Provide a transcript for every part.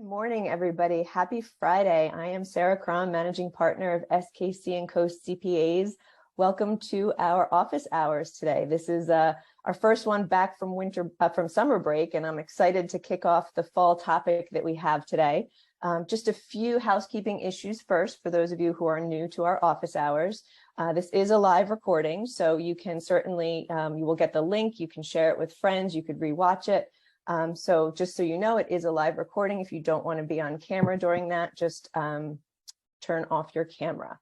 Good morning, everybody. Happy Friday. I am Sarah Crum, Managing Partner of SKC and Coast CPAs. Welcome to our office hours today. This is our first one back from from summer break, and I'm excited to kick off the fall topic that we have today. Just a few housekeeping issues first for those of you who are new to our office hours. This is a live recording, so you can certainly, you will get the link, you can share it with friends, you could rewatch it. So just so you know, it is a live recording. If you don't want to be on camera during that, just turn off your camera.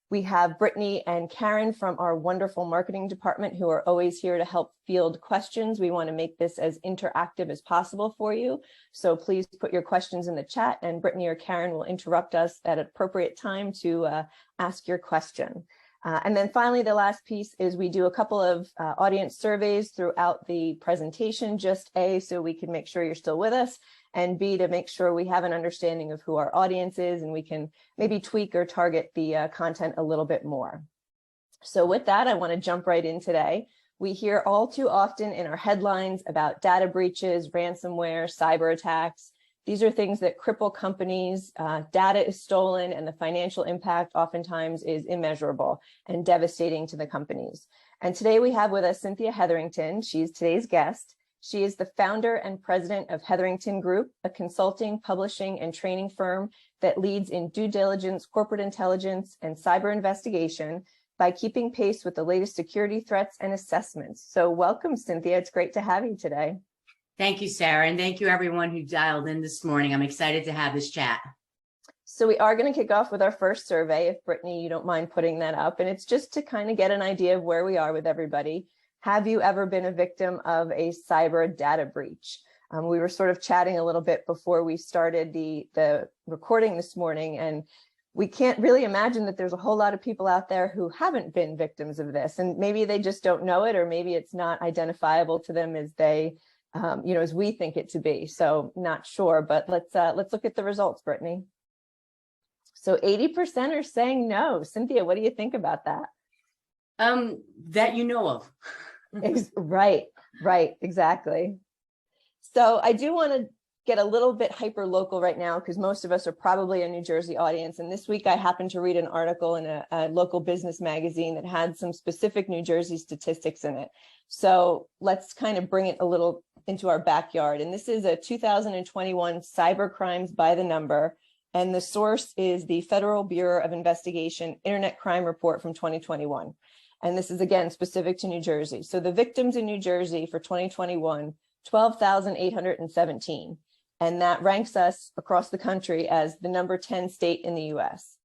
We have Brittany and Karen from our wonderful marketing department who are always here to help field questions. We want to make this as interactive as possible for you. So please put your questions in the chat and Brittany or Karen will interrupt us at an appropriate time to ask your question. And then finally, the last piece is we do a couple of audience surveys throughout the presentation, just A, so we can make sure you're still with us, and B, to make sure we have an understanding of who our audience is and we can maybe tweak or target the content a little bit more. So with that, I want to jump right in today. We hear all too often in our headlines about data breaches, ransomware, cyber attacks. These are things that cripple companies, data is stolen, and the financial impact oftentimes is immeasurable and devastating to the companies. And today we have with us Cynthia Hetherington. She's today's guest. She is the founder and president of Hetherington Group, a consulting, publishing, and training firm that leads in due diligence, corporate intelligence, and cyber investigation by keeping pace with the latest security threats and assessments. So welcome, Cynthia. It's great to have you today. Thank you, Sarah, and thank you everyone who dialed in this morning. I'm excited to have this chat. So we are going to kick off with our first survey, if Brittany, you don't mind putting that up, and it's just to kind of get an idea of where we are with everybody. Have you ever been a victim of a cyber data breach? We were sort of chatting a little bit before we started the recording this morning, and we can't really imagine that there's a whole lot of people out there who haven't been victims of this, and maybe they just don't know it, or maybe it's not identifiable to them as they as we think it to be. So not sure, but let's look at the results, Brittany. So 80% are saying no. Cynthia, what do you think about that? That you know of. Right, exactly. So I do want to get a little bit hyper local right now because most of us are probably a New Jersey audience. And this week I happened to read an article in a local business magazine that had some specific New Jersey statistics in it. So let's kind of bring it a little into our backyard. And this is a 2021 cyber crimes by the number. And the source is the Federal Bureau of Investigation Internet Crime Report from 2021. And this is, again, specific to New Jersey. So the victims in New Jersey for 2021, 12,817. And that ranks us across the country as the number 10 state in the US.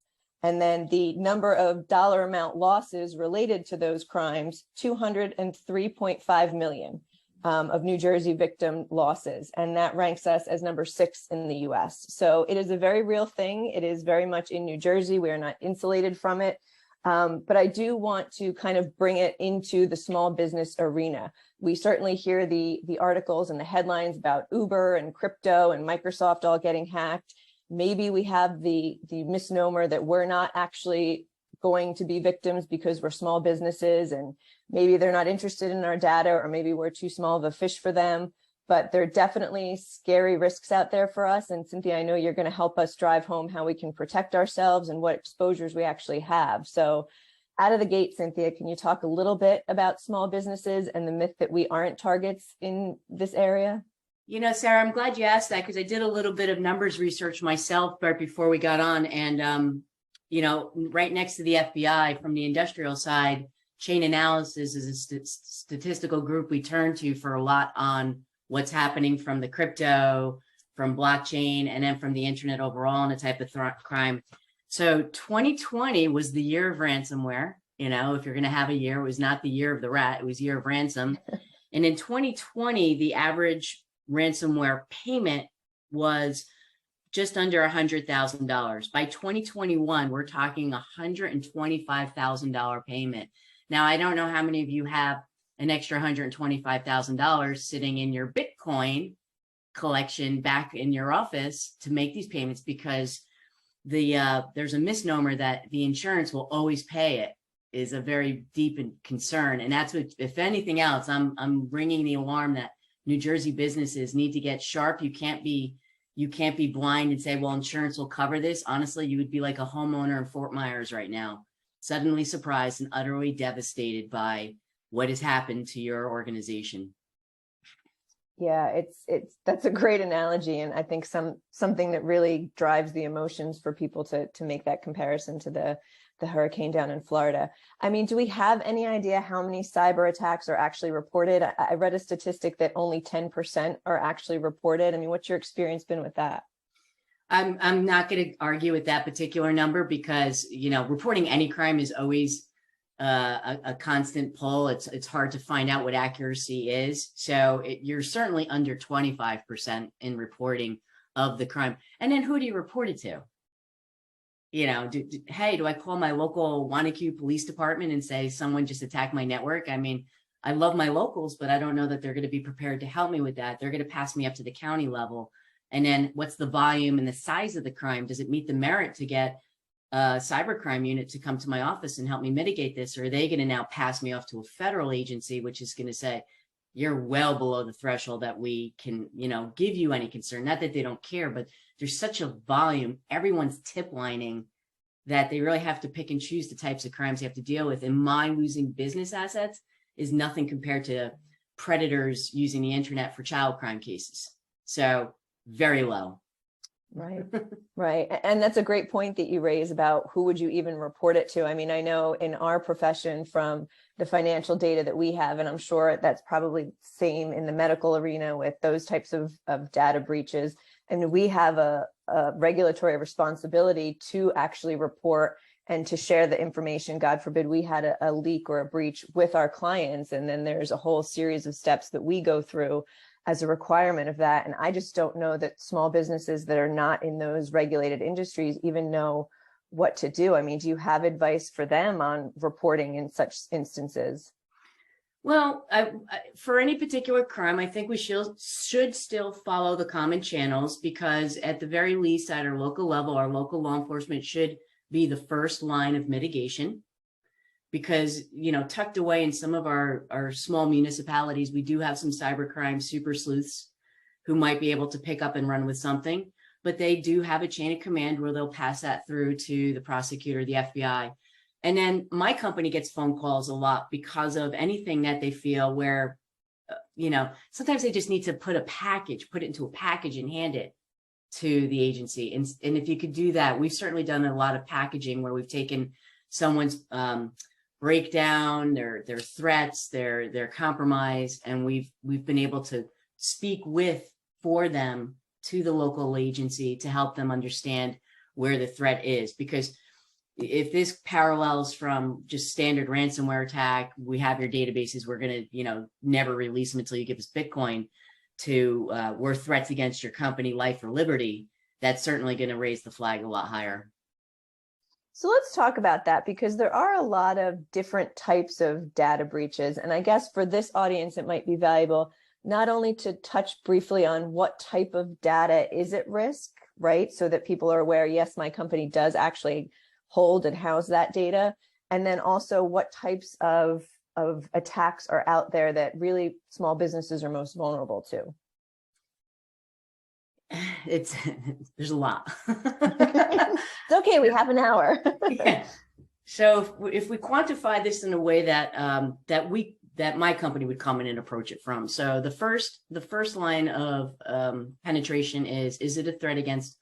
And then the number of dollar amount losses related to those crimes, 203.5 million of New Jersey victim losses. And that ranks us as number 6 in the US. So it is a very real thing. It is very much in New Jersey. We are not insulated from it. But I do want to kind of bring it into the small business arena. We certainly hear the articles and the headlines about Uber and crypto and Microsoft all getting hacked. Maybe we have the misnomer that we're not actually going to be victims because we're small businesses and maybe they're not interested in our data, or maybe we're too small of a fish for them. But there are definitely scary risks out there for us. And Cynthia, I know you're going to help us drive home how we can protect ourselves and what exposures we actually have. So out of the gate, Cynthia, can you talk a little bit about small businesses and the myth that we aren't targets in this area? You know, Sarah, I'm glad you asked that because I did a little bit of numbers research myself right before we got on. And, right next to the FBI from the industrial side, Chain Analysis is a statistical group we turn to for a lot on what's happening from the crypto, from blockchain, and then from the internet overall and the type of crime. So 2020 was the year of ransomware. You know, if you're going to have a year, it was not the year of the rat, it was year of ransom. And in 2020, the average ransomware payment was just under $100,000. By 2021, we're talking $125,000 payment. Now, I don't know how many of you have an extra $125,000 sitting in your Bitcoin collection back in your office to make these payments, because there's a misnomer that the insurance will always pay it is a very deep concern. And that's what, if anything else, I'm ringing the alarm that New Jersey businesses need to get sharp. You can't be you can't be blind and say, well, insurance will cover this. Honestly, you would be like a homeowner in Fort Myers right now, suddenly surprised and utterly devastated by what has happened to your organization. Yeah, that's a great analogy, and I think something that really drives the emotions for people to make that comparison to the hurricane down in Florida. I mean, do we have any idea how many cyber attacks are actually reported? I read a statistic that only 10% are actually reported. I mean, what's your experience been with that? I'm not going to argue with that particular number because, reporting any crime is always a constant pull. It's hard to find out what accuracy is. So you're certainly under 25% in reporting of the crime. And then who do you report it to? Hey, do I call my local Wanacue Police Department and say someone just attacked my network? I mean, I love my locals, but I don't know that they're going to be prepared to help me with that. They're going to pass me up to the county level. And then what's the volume and the size of the crime? Does it meet the merit to get a cybercrime unit to come to my office and help me mitigate this? Or are they going to now pass me off to a federal agency, which is going to say, you're well below the threshold that we can, give you any concern? Not that they don't care, but there's such a volume. Everyone's tip lining that they really have to pick and choose the types of crimes they have to deal with. And my losing business assets is nothing compared to predators using the internet for child crime cases. So very low. Right. Right. And that's a great point that you raise about who would you even report it to? I mean, I know in our profession from the financial data that we have, and I'm sure that's probably same in the medical arena with those types of data breaches. And we have a regulatory responsibility to actually report and to share the information. God forbid we had a leak or a breach with our clients. And then there's a whole series of steps that we go through as a requirement of that. And I just don't know that small businesses that are not in those regulated industries even know what to do. I mean, do you have advice for them on reporting in such instances? Well, for any particular crime, I think we should still follow the common channels, because at the very least at our local level, our local law enforcement should be the first line of mitigation. Because, tucked away in some of our small municipalities, we do have some cybercrime super sleuths who might be able to pick up and run with something, but they do have a chain of command where they'll pass that through to the prosecutor, the FBI. And then my company gets phone calls a lot because of anything that they feel where, sometimes they just need to put it into a package and hand it to the agency. And if you could do that, we've certainly done a lot of packaging where we've taken someone's breakdown, their threats, their compromise, and we've been able to speak for them to the local agency to help them understand where the threat is. Because if this parallels from just standard ransomware attack, we have your databases, we're going to never release them until you give us Bitcoin, to we're threats against your company, life or liberty, that's certainly going to raise the flag a lot higher. So let's talk about that, because there are a lot of different types of data breaches. And I guess for this audience, it might be valuable not only to touch briefly on what type of data is at risk, right? So that people are aware, yes, my company does actually hold and house that data. And then also what types of attacks are out there that really small businesses are most vulnerable to. There's a lot. It's okay, we have an hour. Yeah. So if we quantify this in a way that my company would come in and approach it from. So the first line of penetration is it a threat against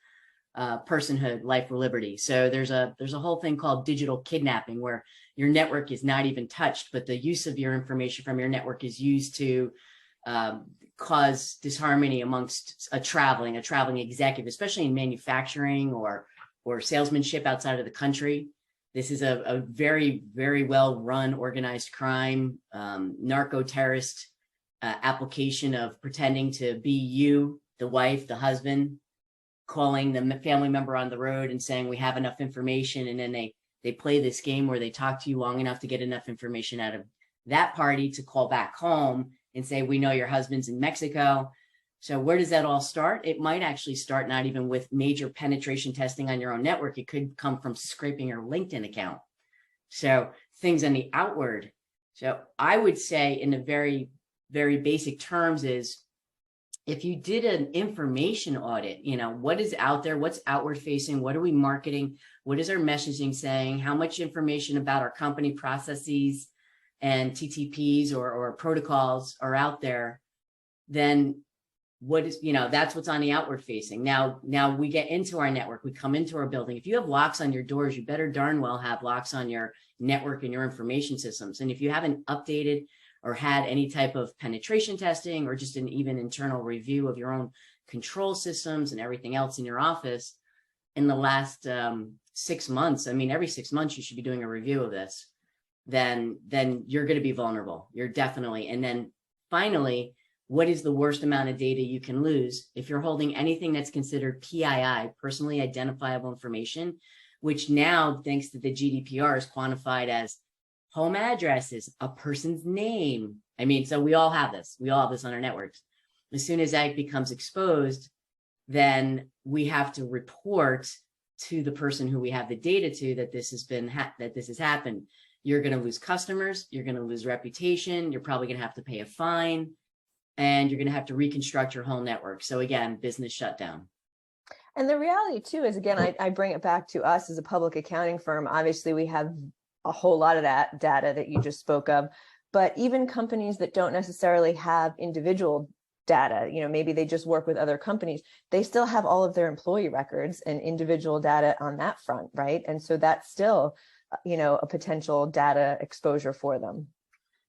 personhood, life, or liberty? So there's a whole thing called digital kidnapping, where your network is not even touched, but the use of your information from your network is used to cause disharmony amongst a traveling executive, especially in manufacturing or salesmanship outside of the country. This is a very, very well run organized crime, narco-terrorist application of pretending to be you, the wife, the husband, calling the family member on the road and saying, we have enough information. And then they play this game where they talk to you long enough to get enough information out of that party to call back home and say, we know your husband's in Mexico. So where does that all start? It might actually start not even with major penetration testing on your own network. It could come from scraping your LinkedIn account. So things on the outward. So I would say in a very, very basic terms is if you did an information audit, what is out there, what's outward facing, what are we marketing, what is our messaging saying, how much information about our company processes and TTPs or protocols are out there, then what is, that's what's on the outward facing. Now we get into our network, we come into our building. If you have locks on your doors, you better darn well have locks on your network and your information systems. And if you haven't updated or had any type of penetration testing or just an even internal review of your own control systems and everything else in your office in the last 6 months, I mean, every 6 months you should be doing a review of this, then you're going to be vulnerable. You're definitely. And then finally, what is the worst amount of data you can lose? If you're holding anything that's considered PII, personally identifiable information, which now, thanks to the GDPR, is quantified as home addresses, a person's name. I mean, so we all have this. We all have this on our networks. As soon as that becomes exposed, then we have to report to the person who we have the data to that this has happened. You're going to lose customers. You're going to lose reputation. You're probably going to have to pay a fine, and you're going to have to reconstruct your whole network. So again, business shutdown. And the reality too is, again, I bring it back to us as a public accounting firm. Obviously, we have a whole lot of that data that you just spoke of, but even companies that don't necessarily have individual data, maybe they just work with other companies, they still have all of their employee records and individual data on that front, right? And so that's still, a potential data exposure for them.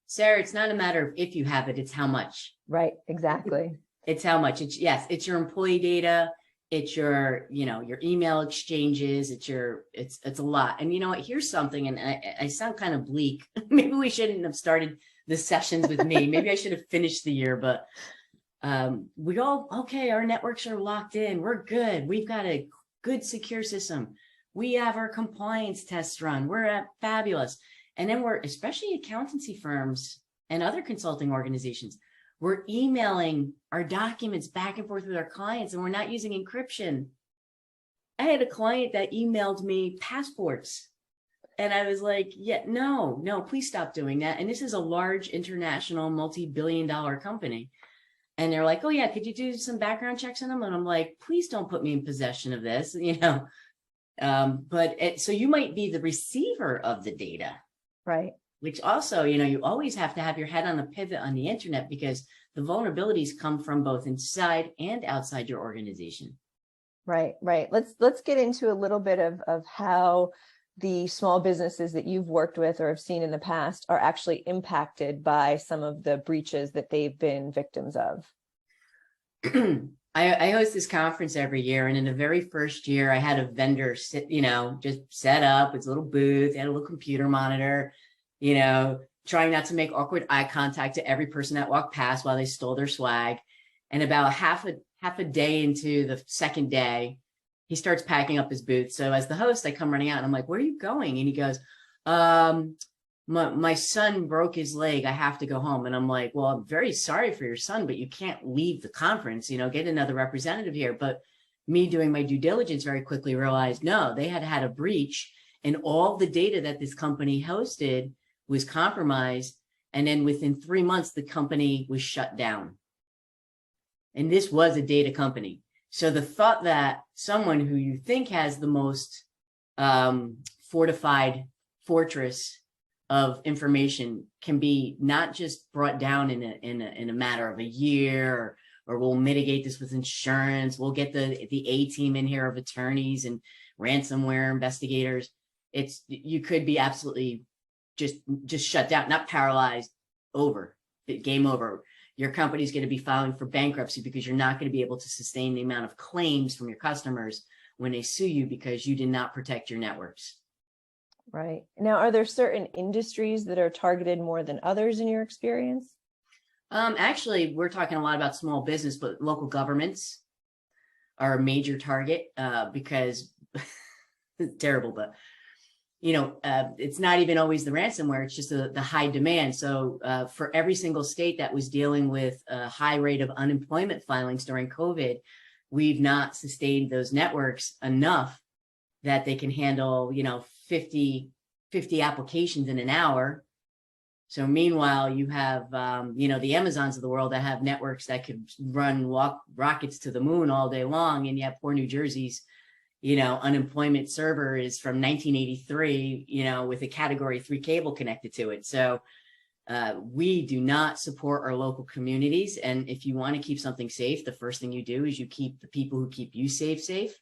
Sarah, it's not a matter of if you have it, it's how much. Right, exactly. It's how much. It's your employee data. It's your, your email exchanges. It's a lot. And you know what, here's something, and I sound kind of bleak. Maybe we shouldn't have started the sessions with me. Maybe I should have finished the year, but okay, our networks are locked in. We're good. We've got a good, secure system. We have our compliance tests run. We're at fabulous. And then especially accountancy firms and other consulting organizations, we're emailing our documents back and forth with our clients, and we're not using encryption. I had a client that emailed me passports, and I was like, yeah, no, please stop doing that. And this is a large international multi-billion-dollar company. And they're like, oh yeah, could you do some background checks on them? And I'm like, please don't put me in possession of this, so you might be the receiver of the data. Right. Which also, you always have to have your head on the pivot on the internet, because the vulnerabilities come from both inside and outside your organization. Right. Let's get into a little bit of how the small businesses that you've worked with or have seen in the past are actually impacted by some of the breaches that they've been victims of. I host this conference every year, and in the very first year, I had a vendor sit, just set up its little booth, had a little computer monitor, trying not to make awkward eye contact to every person that walked past while they stole their swag. And about half a day into the second day, he starts packing up his booth. So as the host, I come running out and I'm like, where are you going? And he goes, my son broke his leg. I have to go home. And I'm like, well, I'm very sorry for your son, but you can't leave the conference, get another representative here. But me doing my due diligence very quickly realized, no, they had a breach, and all the data that this company hosted was compromised. And then within 3 months, the company was shut down. And this was a data company. So the thought that someone who you think has the most fortified fortress of information can be not just brought down in a matter of a year, or we'll mitigate this with insurance. We'll get the A team in here of attorneys and ransomware investigators. You could be absolutely just shut down, not paralyzed, game over. Your company's going to be filing for bankruptcy because you're not going to be able to sustain the amount of claims from your customers when they sue you because you did not protect your networks. Right. Now, are there certain industries that are targeted more than others in your experience? Actually, we're talking a lot about small business, but local governments are a major target because it's terrible, but it's not even always the ransomware. It's just the high demand. So for every single state that was dealing with a high rate of unemployment filings during COVID, we've not sustained those networks enough that they can handle, 50 applications in an hour. So meanwhile, you have, the Amazons of the world that have networks that could run rockets to the moon all day long. And yet poor New Jersey's, unemployment server is from 1983, with a category 3 cable connected to it. So we do not support our local communities. And if you want to keep something safe, the first thing you do is you keep the people who keep you safe.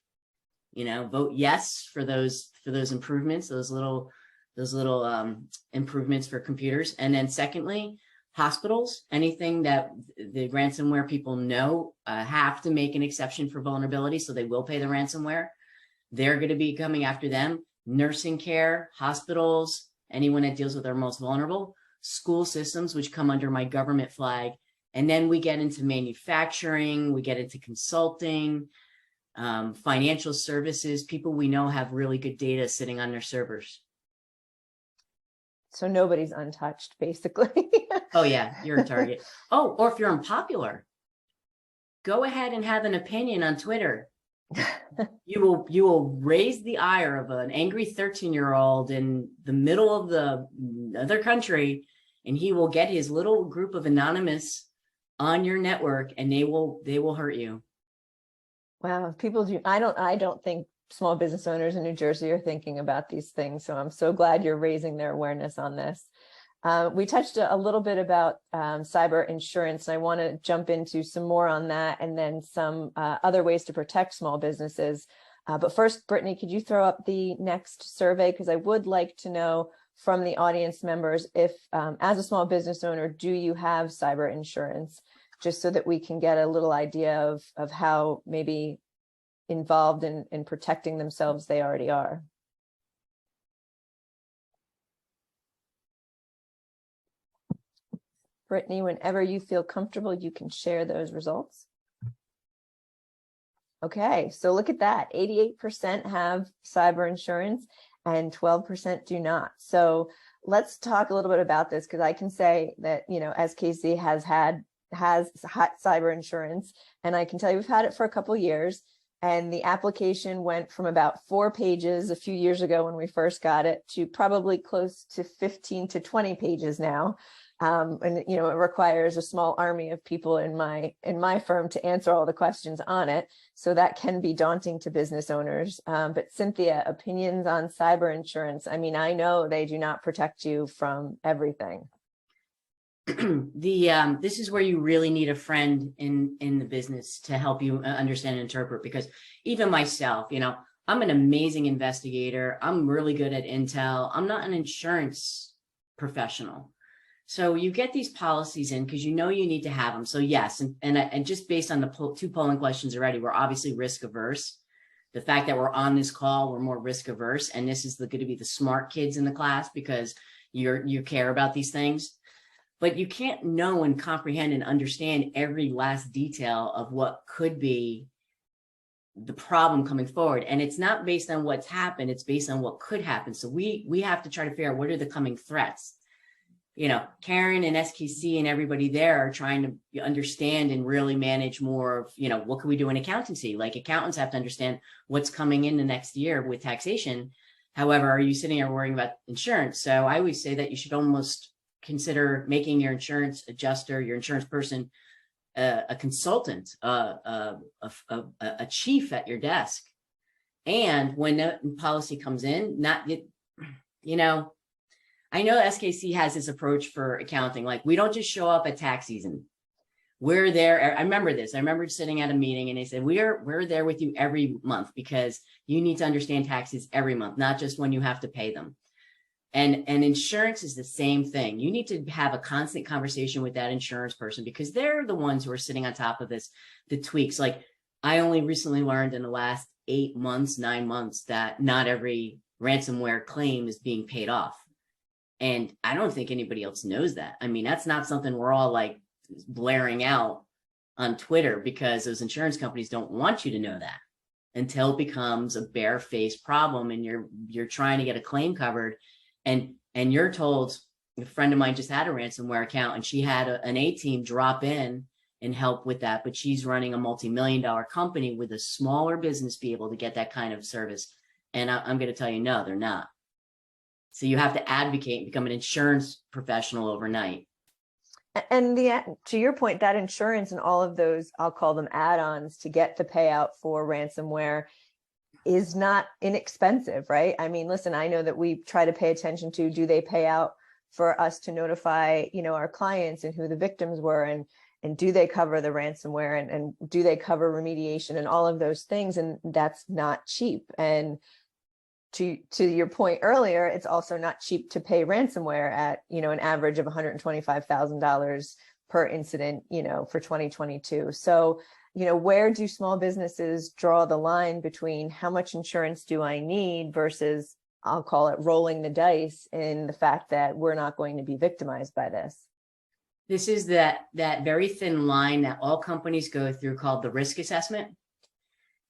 Vote yes for those improvements, those little improvements for computers. And then secondly, hospitals, anything that the ransomware people know have to make an exception for vulnerability, so they will pay the ransomware. They're going to be coming after them. Nursing care, hospitals, anyone that deals with our most vulnerable, school systems, which come under my government flag. And then we get into manufacturing, we get into consulting, financial services, people we know have really good data sitting on their servers. So nobody's untouched, basically. Oh yeah, you're a target. Oh, or if you're unpopular, go ahead and have an opinion on Twitter. You will raise the ire of an angry 13-year-old in the middle of the other country, and he will get his little group of anonymous on your network, and they will hurt you. Wow, people do. I don't think small business owners in New Jersey are thinking about these things. So I'm so glad you're raising their awareness on this. We touched a little bit about cyber insurance. I want to jump into some more on that, and then some other ways to protect small businesses. But first, Brittany, could you throw up the next survey? Because I would like to know from the audience members if, as a small business owner, do you have cyber insurance? Just so that we can get a little idea of how maybe involved in protecting themselves they already are. Brittany, whenever you feel comfortable, you can share those results. Okay, so look at that. 88% have cyber insurance and 12% do not. So let's talk a little bit about this, because I can say that, SKC has hot cyber insurance, and I can tell you we've had it for a couple of years. And the application went from about 4 pages a few years ago when we first got it to probably close to 15 to 20 pages now. And it requires a small army of people in my firm to answer all the questions on it. So that can be daunting to business owners. But Cynthia, opinions on cyber insurance? I mean, I know they do not protect you from everything. This is where you really need a friend in the business to help you understand and interpret, because even myself, I'm an amazing investigator. I'm really good at intel. I'm not an insurance professional. So you get these policies in because you need to have them. So yes, and just based on the 2 polling questions already, we're obviously risk averse. The fact that we're on this call, we're more risk averse, and this is going to be the smart kids in the class because you care about these things. But you can't know and comprehend and understand every last detail of what could be the problem coming forward. And it's not based on what's happened, it's based on what could happen. So we have to try to figure out what are the coming threats. Karen and SKC and everybody there are trying to understand and really manage more of, what can we do in accountancy? Like accountants have to understand what's coming in the next year with taxation. However, are you sitting there worrying about insurance? So I always say that you should almost consider making your insurance adjuster, your insurance person, a consultant, a chief at your desk. And when the policy comes in, I know SKC has this approach for accounting. Like, we don't just show up at tax season. We're there. I remember this. I remember sitting at a meeting and they said, we're there with you every month because you need to understand taxes every month, not just when you have to pay them. And insurance is the same thing. You need to have a constant conversation with that insurance person because they're the ones who are sitting on top of this, the tweaks. Like, I only recently learned in the last 8 months, 9 months, that not every ransomware claim is being paid off. And I don't think anybody else knows that. I mean, that's not something we're all like blaring out on Twitter because those insurance companies don't want you to know that until it becomes a barefaced problem and you're trying to get a claim covered. And you're told, a friend of mine just had a ransomware account and she had an A-team drop in and help with that, but she's running a multi-million-dollar company with a smaller business be able to get that kind of service. And I'm going to tell you, no, they're not. So you have to advocate and become an insurance professional overnight. And to your point, that insurance and all of those, I'll call them add-ons to get the payout for ransomware is not inexpensive, right? I mean, listen, I know that we try to pay attention to, do they pay out for us to notify, our clients and who the victims were, and do they cover the ransomware, and do they cover remediation and all of those things? And that's not cheap. And to your point earlier, it's also not cheap to pay ransomware at, an average of $125,000 per incident, for 2022. So, where do small businesses draw the line between how much insurance do I need versus, I'll call it, rolling the dice in the fact that we're not going to be victimized by this? This is that very thin line that all companies go through called the risk assessment.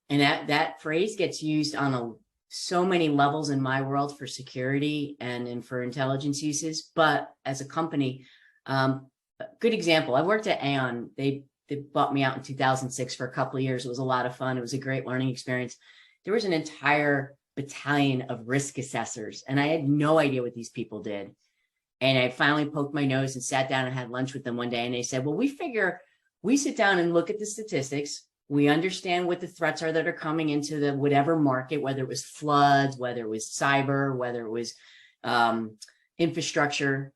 And that phrase gets used on so many levels in my world for security and for intelligence uses. But as a company, a good example, I worked at Aon. They bought me out in 2006 for a couple of years. It was a lot of fun. It was a great learning experience. There was an entire battalion of risk assessors, and I had no idea what these people did. And I finally poked my nose and sat down and had lunch with them one day. And they said, well, we sit down and look at the statistics. We understand what the threats are that are coming into the whatever market, whether it was floods, whether it was cyber, whether it was infrastructure.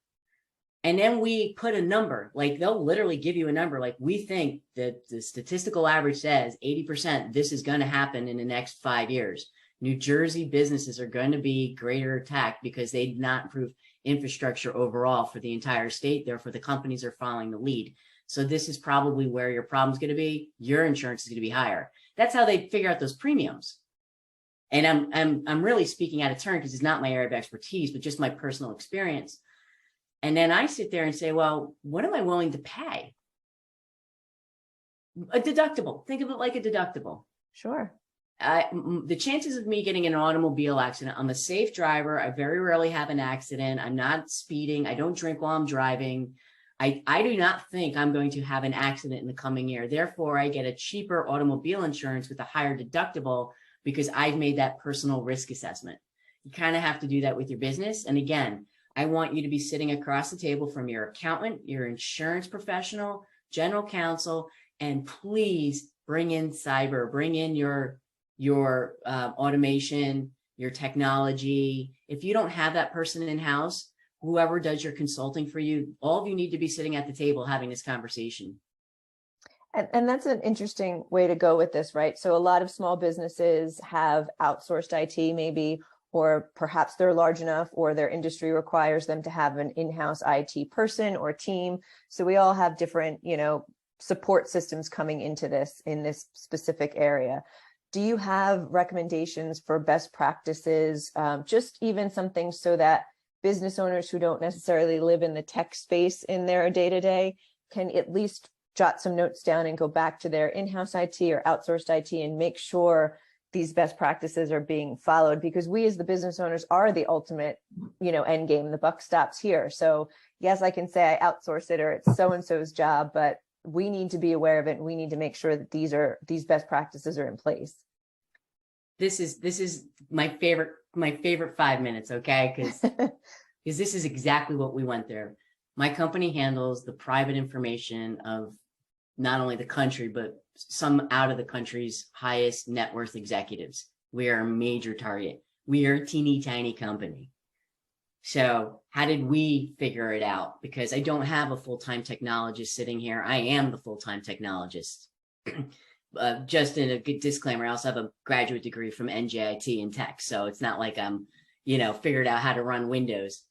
And then we put a number, like they'll literally give you a number. Like, we think that the statistical average says 80% this is going to happen in the next 5 years. New Jersey businesses are going to be greater attacked because they did not improve infrastructure overall for the entire state. Therefore, the companies are following the lead. So this is probably where your problem's going to be. Your insurance is going to be higher. That's how they figure out those premiums. And I'm really speaking out of turn because it's not my area of expertise, but just my personal experience. And then I sit there and say, well, what am I willing to pay? A deductible. Think of it like a deductible. Sure. The chances of me getting in an automobile accident, I'm a safe driver. I very rarely have an accident. I'm not speeding. I don't drink while I'm driving. I do not think I'm going to have an accident in the coming year. Therefore, I get a cheaper automobile insurance with a higher deductible because I've made that personal risk assessment. You kind of have to do that with your business. And again, I want you to be sitting across the table from your accountant, your insurance professional, general counsel, and please bring in cyber, bring in your automation, your technology. If you don't have that person in-house, whoever does your consulting for you, all of you need to be sitting at the table having this conversation. And that's an interesting way to go with this, right? So a lot of small businesses have outsourced IT maybe, or perhaps they're large enough or their industry requires them to have an in-house IT person or team. So we all have different, support systems coming into this in this specific area. Do you have recommendations for best practices, just even something so that business owners who don't necessarily live in the tech space in their day-to-day can at least jot some notes down and go back to their in-house IT or outsourced IT and make sure these best practices are being followed? Because we as the business owners are the ultimate, end game. The buck stops here. So yes, I can say I outsource it or it's so-and-so's job, but we need to be aware of it. And we need to make sure that these best practices are in place. This is my favorite 5 minutes. Okay. Because this is exactly what we went there. My company handles the private information of not only the country, but some out of the country's highest net worth executives. We are a major target. We are a teeny tiny company. So how did we figure it out? Because I don't have a full-time technologist sitting here. I am the full-time technologist. Just in a good disclaimer, I also have a graduate degree from NJIT in tech. So it's not like I'm, figured out how to run Windows.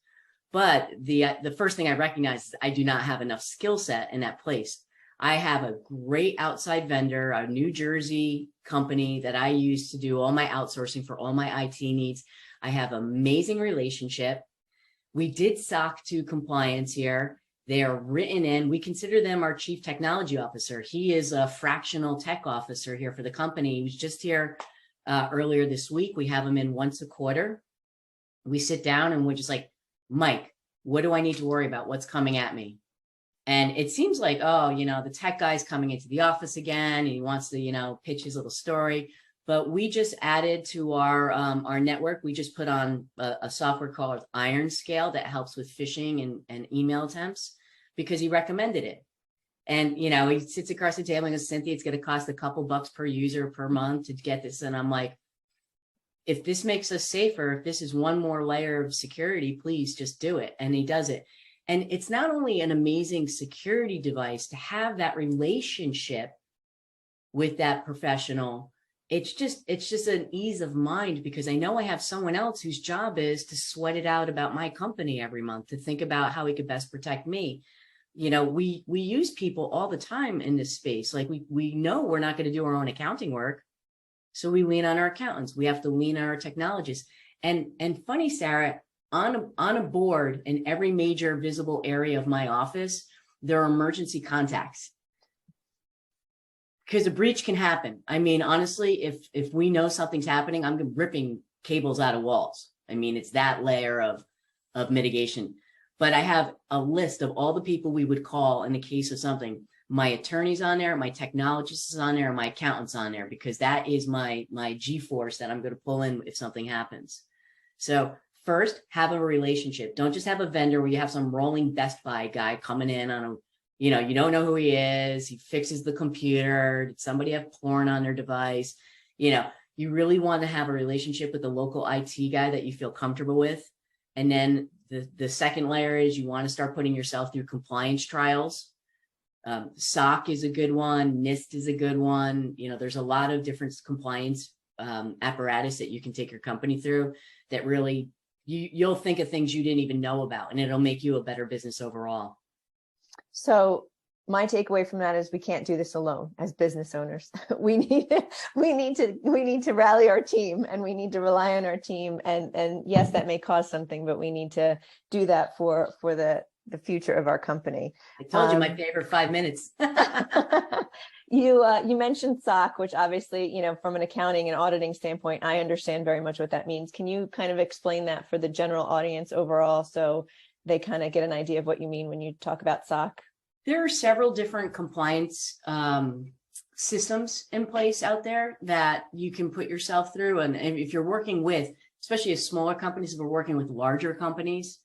But the first thing I recognize is I do not have enough skill set in that place. I have a great outside vendor, a New Jersey company that I use to do all my outsourcing for all my IT needs. I have an amazing relationship. We did SOC 2 compliance here. They are written in. We consider them our chief technology officer. He is a fractional tech officer here for the company. He was just here earlier this week. We have him in once a quarter. We sit down and we're just like, Mike, what do I need to worry about? What's coming at me? And it seems like, the tech guy's coming into the office again and he wants to, pitch his little story. But we just added to our network. We just put on a software called Iron Scale that helps with phishing and email attempts because he recommended it. And, you know, he sits across the table and goes, Cynthia, it's going to cost a couple bucks per user per month to get this. And I'm like, if this makes us safer, if this is one more layer of security, please just do it. And he does it. And it's not only an amazing security device to have that relationship with that professional, it's just an ease of mind because I know I have someone else whose job is to sweat it out about my company every month, to think about how he could best protect me. You know, we use people all the time in this space. Like we know we're not going to do our own accounting work. So we lean on our accountants. We have to lean on our technologists. And funny, Sarah, on a board in every major visible area of my office, there are emergency contacts. Because a breach can happen. I mean, honestly, if we know something's happening, I'm ripping cables out of walls. I mean, it's that layer of mitigation. But I have a list of all the people we would call in the case of something. My attorney's on there, my technologist is on there, and my accountant's on there because that is my G-force that I'm going to pull in if something happens. So first, have a relationship. Don't just have a vendor where you have some rolling Best Buy guy coming in on a, you know, you don't know who he is. He fixes the computer. Did somebody have porn on their device? You know, you really want to have a relationship with the local IT guy that you feel comfortable with. And then the second layer is you want to start putting yourself through compliance trials. SOC is a good one. NIST is a good one. You know, there's a lot of different compliance apparatus that you can take your company through that really, you'll think of things you didn't even know about, and it'll make you a better business overall. So my takeaway from that is we can't do this alone as business owners. We need to rally our team, and we need to rely on our team. And yes, that may cost something, but we need to do that for the future of our company. I told you my favorite 5 minutes. You mentioned SOC, which obviously, you know, from an accounting and auditing standpoint, I understand very much what that means. Can you kind of explain that for the general audience overall, so they kind of get an idea of what you mean when you talk about SOC? There are several different compliance systems in place out there that you can put yourself through. And if you're working with, especially as smaller companies, if we're working with larger companies,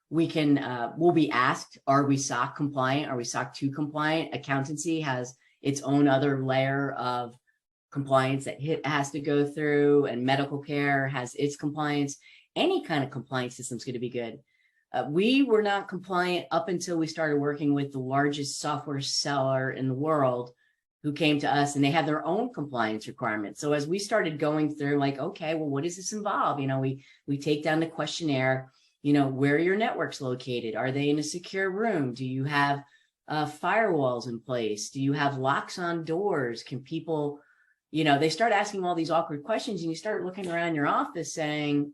we'll be asked, are we SOC compliant? Are we SOC 2 compliant? Accountancy has its own other layer of compliance that it has to go through, and medical care has its compliance. Any kind of compliance system is going to be good. We were not compliant up until we started working with the largest software seller in the world, who came to us, and they had their own compliance requirements. So as we started going through, like, okay, well, what does this involve? You know, we take down the questionnaire. You know, where are your networks located? Are they in a secure room? Do you have firewalls in place? Do you have locks on doors? Can people, you know, they start asking all these awkward questions, and you start looking around your office saying,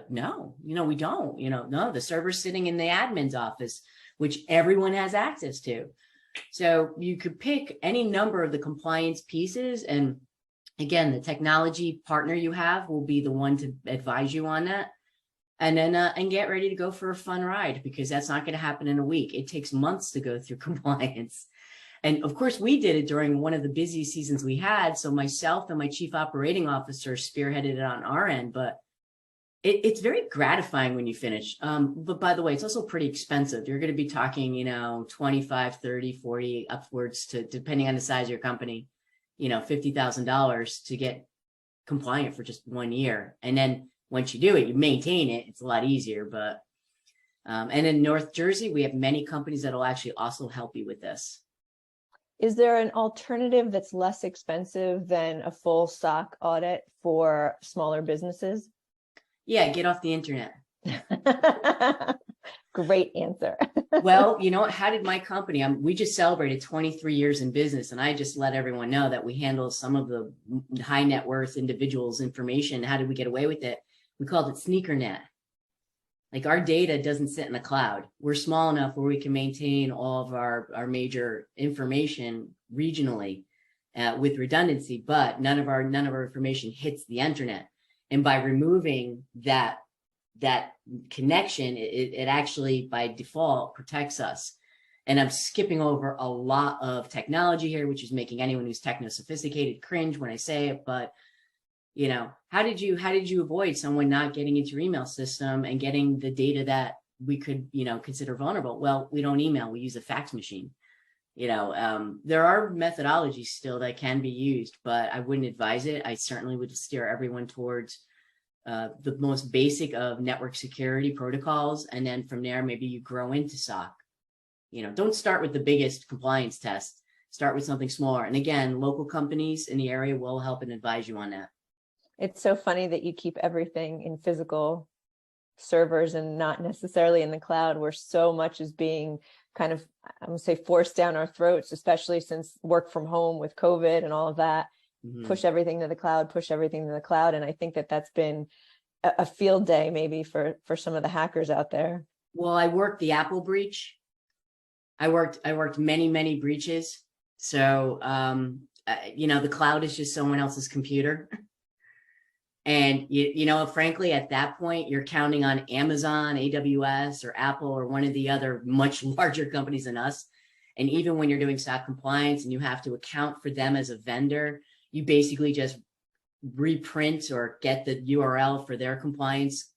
no, you know, we don't, you know, no, the server's sitting in the admin's office, which everyone has access to. So you could pick any number of the compliance pieces. And again, the technology partner you have will be the one to advise you on that. And then, and get ready to go for a fun ride, because that's not going to happen in a week. It takes months to go through compliance. And of course, we did it during one of the busy seasons we had. So myself and my chief operating officer spearheaded it on our end, but it's very gratifying when you finish. But by the way, it's also pretty expensive. You're going to be talking, you know, 25, 30, 40, upwards to, depending on the size of your company, you know, $50,000 to get compliant for just 1 year. And then once you do it, you maintain it. It's a lot easier. But, and in North Jersey, we have many companies that will actually also help you with this. Is there an alternative that's less expensive than a full SOC audit for smaller businesses? Yeah, get off the internet. Great answer. Well, you know what? How did my company, we just celebrated 23 years in business, and I just let everyone know that we handle some of the high net worth individuals' information. How did we get away with it? We called it SneakerNet. Like, our data doesn't sit in the cloud. We're small enough where we can maintain all of our major information regionally with redundancy, but none of our information hits the internet. And by removing that connection, it actually by default protects us. And I'm skipping over a lot of technology here, which is making anyone who's techno sophisticated cringe when I say it, but how did you avoid someone not getting into your email system and getting the data that we could, consider vulnerable? Well, we don't email, we use a fax machine. There are methodologies still that can be used, but I wouldn't advise it. I certainly would steer everyone towards the most basic of network security protocols. And then from there, maybe you grow into SOC. Don't start with the biggest compliance test. Start with something smaller. And again, local companies in the area will help and advise you on that. It's so funny that you keep everything in physical servers and not necessarily in the cloud, where so much is being kind of, I'm gonna say, forced down our throats, especially since work from home with COVID and all of that. Mm-hmm. Push everything to the cloud, push everything to the cloud. And I think that that's been a field day maybe for some of the hackers out there. Well, I worked the Apple breach. I worked many breaches. So, the cloud is just someone else's computer. And, frankly, at that point, you're counting on Amazon, AWS, or Apple, or one of the other much larger companies than us. And even when you're doing SOC compliance and you have to account for them as a vendor, you basically just reprint or get the URL for their compliance.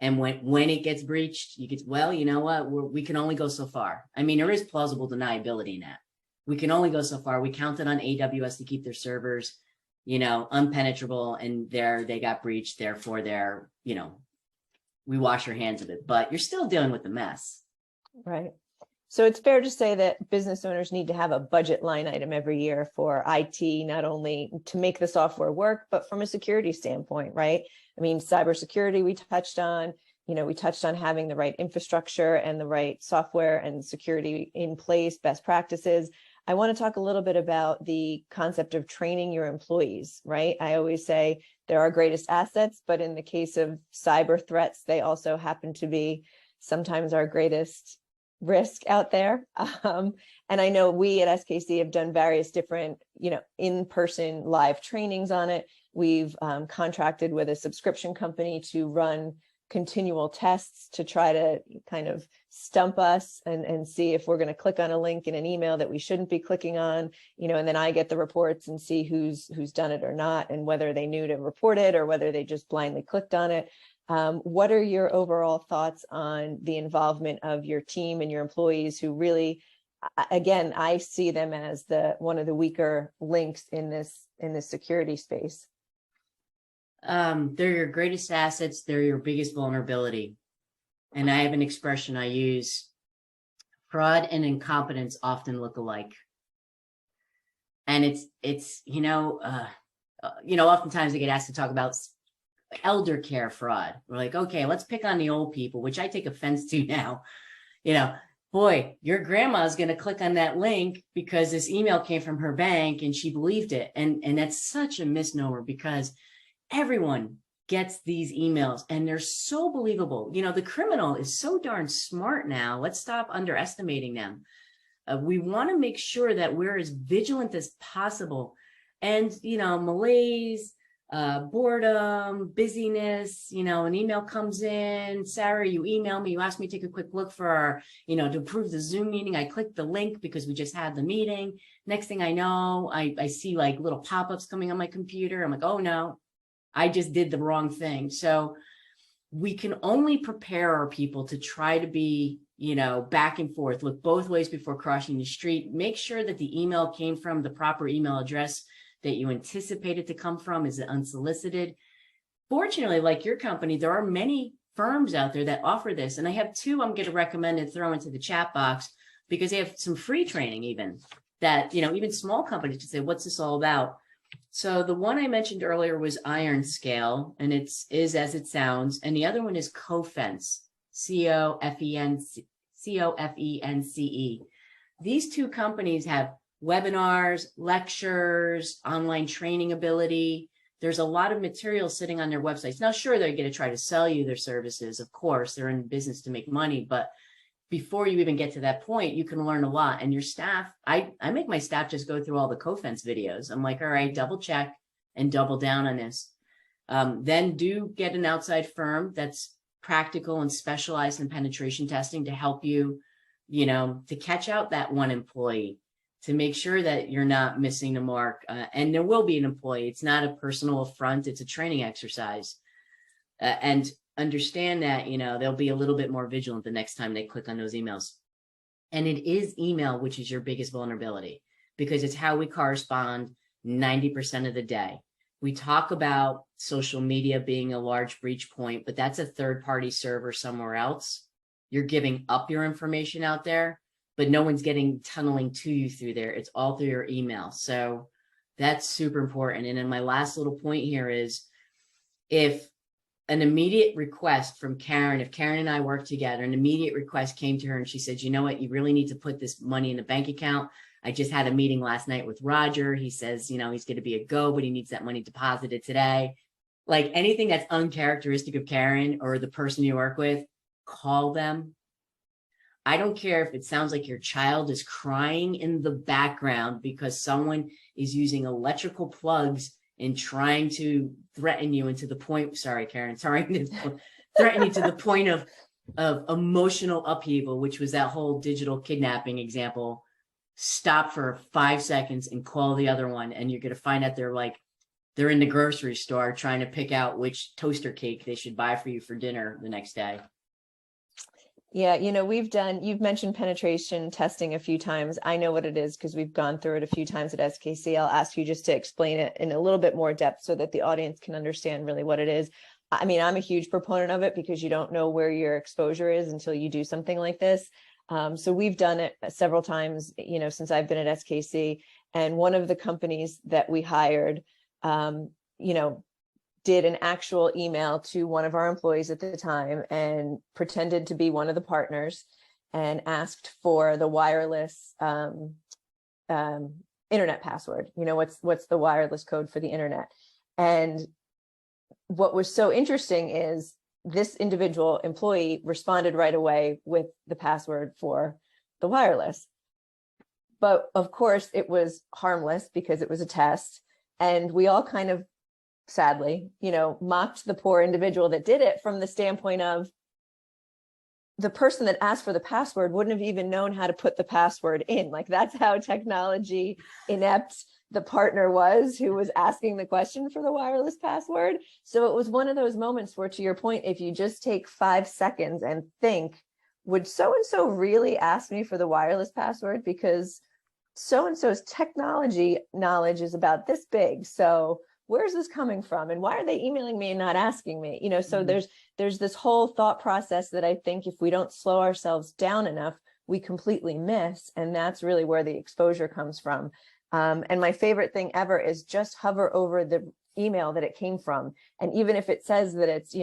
And when it gets breached, you get, well, you know what, we can only go so far. I mean, there is plausible deniability in that. We can only go so far. We counted on AWS to keep their servers, unpenetrable, and they got breached. Therefore, we wash our hands of it, but you're still dealing with the mess. Right. So it's fair to say that business owners need to have a budget line item every year for IT, not only to make the software work, but from a security standpoint, right? I mean, cybersecurity we touched on, we touched on having the right infrastructure and the right software and security in place, best practices. I want to talk a little bit about the concept of training your employees, right? I always say they're our greatest assets, but in the case of cyber threats, they also happen to be sometimes our greatest risk out there. And I know we at SKC have done various different, in-person live trainings on it. We've contracted with a subscription company to run continual tests to try to kind of stump us and see if we're going to click on a link in an email that we shouldn't be clicking on, and then I get the reports and see who's done it or not, and whether they knew to report it or whether they just blindly clicked on it. What are your overall thoughts on the involvement of your team and your employees, who really, again, I see them as one of the weaker links in this security space? They're your greatest assets. They're your biggest vulnerability. And I have an expression I use: fraud and incompetence often look alike. And it's oftentimes I get asked to talk about elder care fraud. We're like, okay, let's pick on the old people, which I take offense to now. Boy, your grandma's going to click on that link because this email came from her bank and she believed it. And that's such a misnomer, because everyone gets these emails and they're so believable. The criminal is so darn smart now. Let's stop underestimating them. We want to make sure that we're as vigilant as possible. And, malaise, boredom, busyness, an email comes in, Sarah, you email me, you asked me to take a quick look for our, to approve the Zoom meeting. I clicked the link because we just had the meeting. Next thing I know, I see like little pop-ups coming on my computer. I'm like, oh no, I just did the wrong thing. So we can only prepare our people to try to be, back and forth, look both ways before crossing the street. Make sure that the email came from the proper email address that you anticipated to come from. Is it unsolicited? Fortunately, like your company, there are many firms out there that offer this. And I have two I'm going to recommend and throw into the chat box, because they have some free training even that, even small companies can say, what's this all about? So the one I mentioned earlier was Iron Scale, and is as it sounds. And the other one is Cofence, Cofence. These two companies have webinars, lectures, online training ability. There's a lot of material sitting on their websites. Now, sure, they're going to try to sell you their services. Of course, they're in business to make money, but before you even get to that point, you can learn a lot. And your staff, I make my staff just go through all the Cofence videos. I'm like, all right, double check and double down on this. Then do get an outside firm that's practical and specialized in penetration testing to help you, to catch out that one employee, to make sure that you're not missing the mark. And there will be an employee. It's not a personal affront. It's a training exercise. And understand that, they'll be a little bit more vigilant the next time they click on those emails. And it is email, which is your biggest vulnerability, because it's how we correspond 90% of the day. We talk about social media being a large breach point, but that's a third-party server somewhere else. You're giving up your information out there, but no one's tunneling to you through there. It's all through your email. So that's super important. And then my last little point here is, if an immediate request from Karen, if Karen and I work together, an immediate request came to her and she said, you know what, you really need to put this money in the bank account. I just had a meeting last night with Roger. He says, he's going to be a go, but he needs that money deposited today. Like anything that's uncharacteristic of Karen or the person you work with, call them. I don't care if it sounds like your child is crying in the background because someone is using electrical plugs and trying to threaten you into the point. Sorry, Karen. Sorry, threaten you to the point of emotional upheaval, which was that whole digital kidnapping example. Stop for 5 seconds and call the other one, and you're going to find out they're in the grocery store trying to pick out which toaster cake they should buy for you for dinner the next day. Yeah, you've mentioned penetration testing a few times. I know what it is because we've gone through it a few times at SKC. I'll ask you just to explain it in a little bit more depth so that the audience can understand really what it is. I mean, I'm a huge proponent of it because you don't know where your exposure is until you do something like this. So we've done it several times, since I've been at SKC. And one of the companies that we hired, did an actual email to one of our employees at the time and pretended to be one of the partners and asked for the wireless internet password. What's the wireless code for the internet? And what was so interesting is this individual employee responded right away with the password for the wireless. But of course, it was harmless because it was a test. And we all kind of, sadly, mocked the poor individual that did it from the standpoint of the person that asked for the password wouldn't have even known how to put the password in. Like, that's how technology inept the partner was who was asking the question for the wireless password. So it was one of those moments where, to your point, if you just take 5 seconds and think, would so-and-so really ask me for the wireless password? Because so-and-so's technology knowledge is about this big. So where's this coming from? And why are they emailing me and not asking me? So there's this whole thought process that I think if we don't slow ourselves down enough, we completely miss. And that's really where the exposure comes from. And my favorite thing ever is just hover over the email that it came from. And even if it says that it's,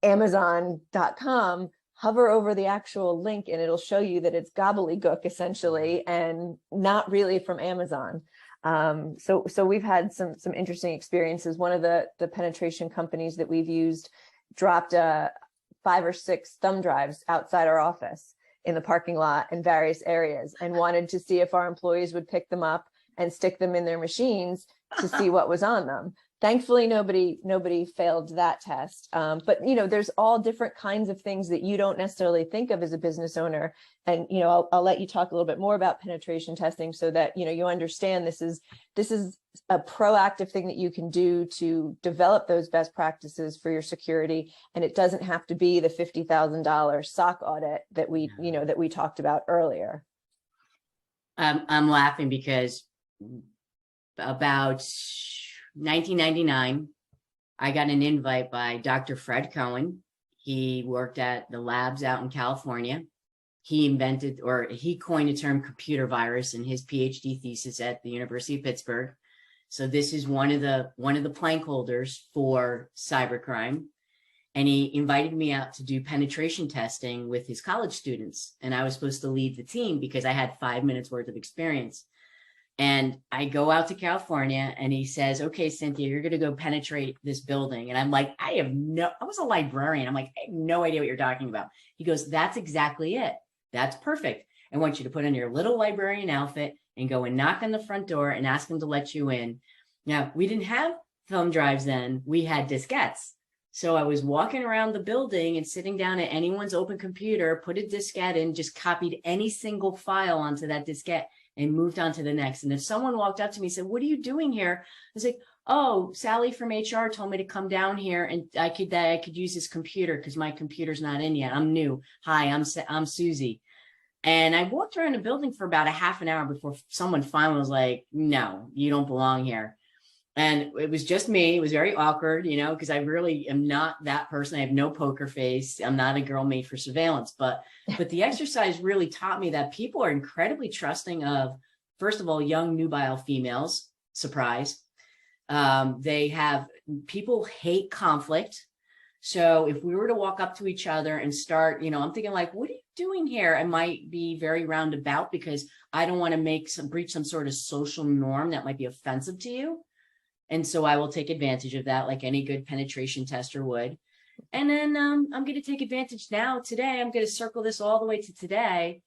Amazon.com, hover over the actual link and it'll show you that it's gobbledygook essentially and not really from Amazon. So we've had some interesting experiences. One of the penetration companies that we've used dropped 5 or 6 thumb drives outside our office in the parking lot in various areas and wanted to see if our employees would pick them up and stick them in their machines to see what was on them. Thankfully, nobody failed that test. But there's all different kinds of things that you don't necessarily think of as a business owner. And I'll let you talk a little bit more about penetration testing so that you understand this is a proactive thing that you can do to develop those best practices for your security. And it doesn't have to be the $50,000 SOC audit that we talked about earlier. I'm laughing because about 1999, I got an invite by Dr. Fred Cohen. He worked at the labs out in California. He coined the term computer virus in his PhD thesis at the University of Pittsburgh. So this is one of the plank holders for cybercrime. And he invited me out to do penetration testing with his college students. And I was supposed to lead the team because I had 5 minutes worth of experience. And I go out to California and he says, okay, Cynthia, you're going to go penetrate this building. And I'm like, I was a librarian. I'm like, I have no idea what you're talking about. He goes, that's exactly it. That's perfect. I want you to put on your little librarian outfit and go and knock on the front door and ask them to let you in. Now, we didn't have thumb drives then. We had diskettes. So I was walking around the building and sitting down at anyone's open computer, put a diskette in, just copied any single file onto that diskette and moved on to the next. And if someone walked up to me and said, what are you doing here? I was like, oh, Sally from HR told me to come down here and I could use this computer because my computer's not in yet. I'm new. Hi, I'm Susie. And I walked around the building for about a half an hour before someone finally was like, no, you don't belong here. And it was just me. It was very awkward, because I really am not that person. I have no poker face. I'm not a girl made for surveillance. But the exercise really taught me that people are incredibly trusting of, first of all, young nubile females. Surprise. People hate conflict. So if we were to walk up to each other and start, I'm thinking like, what are you doing here? I might be very roundabout because I don't want to breach some sort of social norm that might be offensive to you. And so I will take advantage of that like any good penetration tester would. And then I'm going to take advantage today. I'm going to circle this all the way to today